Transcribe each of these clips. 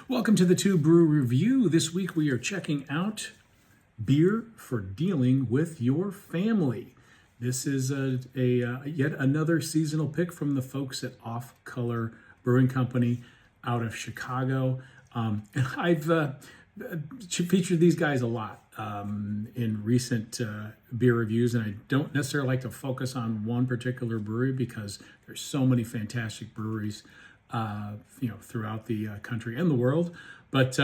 Welcome to the TUE Brew Review. This week we are checking out beer for dealing with your family. This is yet another seasonal pick from the folks at Off-Color Brewing Company out of Chicago. And I've featured these guys a lot in recent beer reviews, and I don't necessarily like to focus on one particular brewery because there's so many fantastic breweries throughout the country and the world. But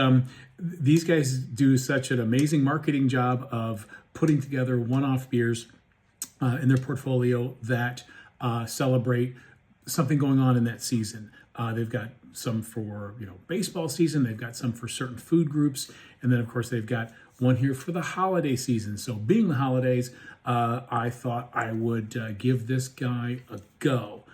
these guys do such an amazing marketing job of putting together one-off beers in their portfolio that celebrate something going on in that season. They've got some for baseball season. They've got some for certain food groups, and then of course they've got one here for the holiday season. So being the holidays, I thought I would give this guy a go.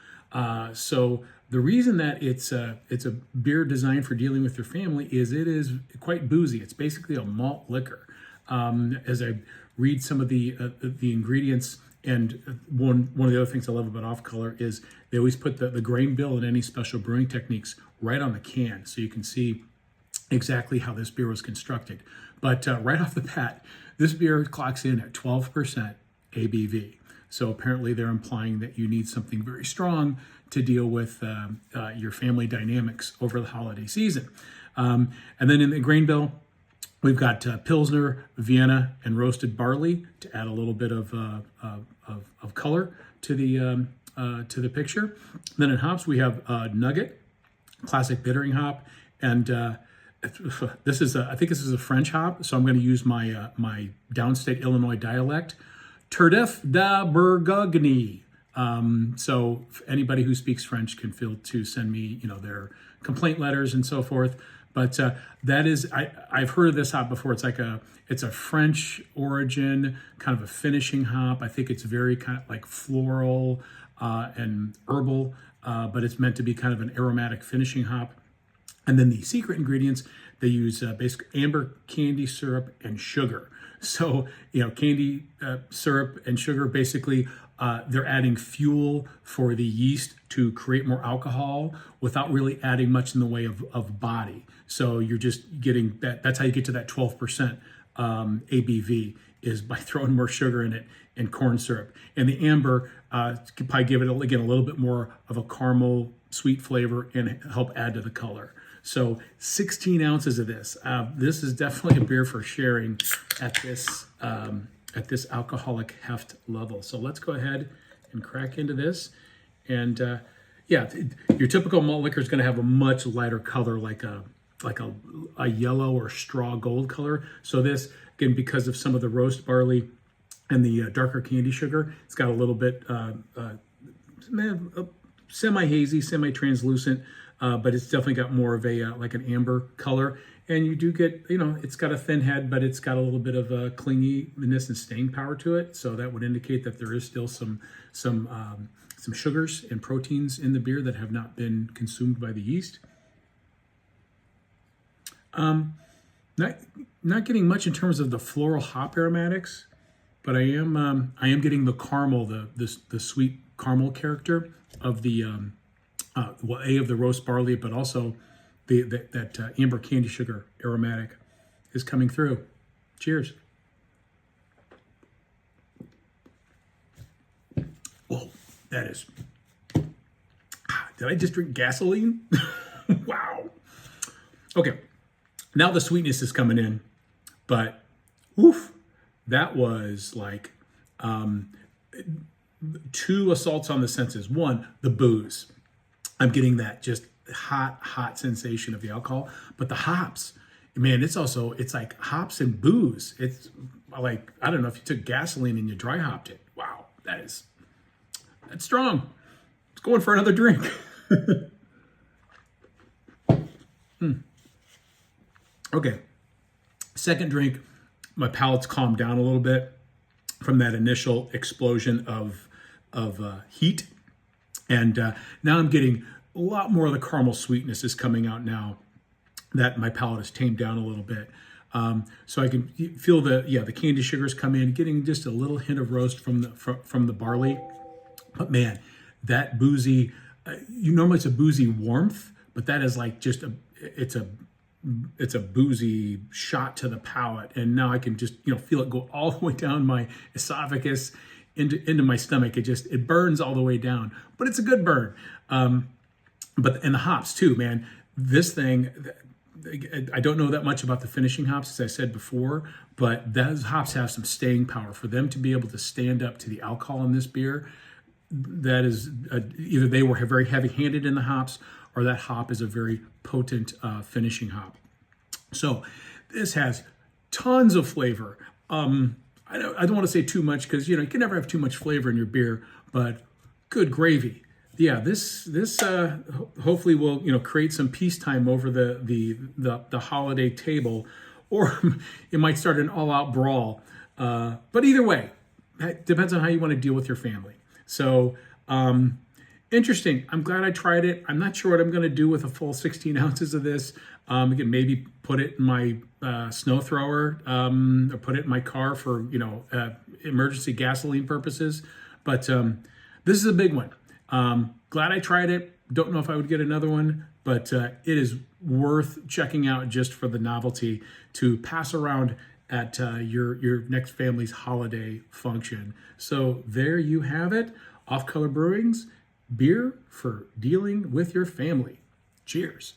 So the reason that it's a beer designed for dealing with your family is it is quite boozy. It's basically a malt liquor. As I read some of the ingredients, and one of the other things I love about Off-Color is they always put the grain bill and any special brewing techniques right on the can, so you can see exactly how this beer was constructed. But right off the bat, this beer clocks in at 12% ABV. So apparently they're implying that you need something very strong to deal with your family dynamics over the holiday season. And then in the grain bill, we've got Pilsner, Vienna, and roasted barley to add a little bit of color to the picture. Then in hops, we have Nugget, classic bittering hop, and this is I think this is a French hop, so I'm going to use my my downstate Illinois dialect. Turdif de Bourgogne. So if anybody who speaks French can feel to send me, their complaint letters and so forth. But that is, I've heard of this hop before. It's a French origin, kind of a finishing hop. I think it's very kind of like floral and herbal, but it's meant to be kind of an aromatic finishing hop. And then the secret ingredients, they use basically amber candy syrup and sugar. So, candy syrup and sugar, basically, they're adding fuel for the yeast to create more alcohol without really adding much in the way of body. So you're just getting that. That's how you get to that 12% ABV, is by throwing more sugar in it and corn syrup. And the amber could probably give it, again, a little bit more of a caramel sweet flavor and help add to the color. So 16 ounces of this. This is definitely a beer for sharing at this alcoholic heft level. So let's go ahead and crack into this. And your typical malt liquor is going to have a much lighter color, like a yellow or straw gold color. So this, again, because of some of the roast barley and the darker candy sugar, it's got a little bit semi-hazy, semi-translucent, but it's definitely got more of a like an amber color. And you do get, it's got a thin head, but it's got a little bit of a clinginess and staying power to it. So that would indicate that there is still some sugars and proteins in the beer that have not been consumed by the yeast. Not getting much in terms of the floral hop aromatics, but I am getting the caramel, the sweet caramel character of the of the roast barley, but also that amber candy sugar aromatic is coming through. Cheers. Whoa, that is. Did I just drink gasoline? Wow. Okay, now the sweetness is coming in, but oof, that was like two assaults on the senses. One, the booze. I'm getting that just hot sensation of the alcohol, but the hops, man, it's like hops and booze. It's like, I don't know if you took gasoline and you dry hopped it. Wow, that's strong. It's going for another drink. Okay, second drink, my palate's calmed down a little bit from that initial explosion of heat. And now I'm getting a lot more of the caramel sweetness is coming out now that my palate has tamed down a little bit. So I can feel the candy sugars come in, getting just a little hint of roast from the barley. But man, that boozy, normally it's a boozy warmth, but that is like it's a it's a boozy shot to the palate, and now I can just feel it go all the way down my esophagus into my stomach. It burns all the way down, but it's a good burn. And the hops too, man. This thing, I don't know that much about the finishing hops, as I said before, but those hops have some staying power. For them to be able to stand up to the alcohol in this beer, that is either they were very heavy-handed in the hops, or that hop is a very potent finishing hop. So this has tons of flavor. I don't want to say too much, because you can never have too much flavor in your beer, but good gravy. Yeah, this hopefully will create some peacetime over the holiday table, or it might start an all-out brawl. But either way, it depends on how you want to deal with your family. So interesting. I'm glad I tried it. I'm not sure what I'm going to do with a full 16 ounces of this. I can maybe put it in my snow thrower, or put it in my car for emergency gasoline purposes. But this is a big one. Glad I tried it. Don't know if I would get another one, but it is worth checking out just for the novelty to pass around at your next family's holiday function. So there you have it. Off Color Brewing's beer for dealing with your family. Cheers.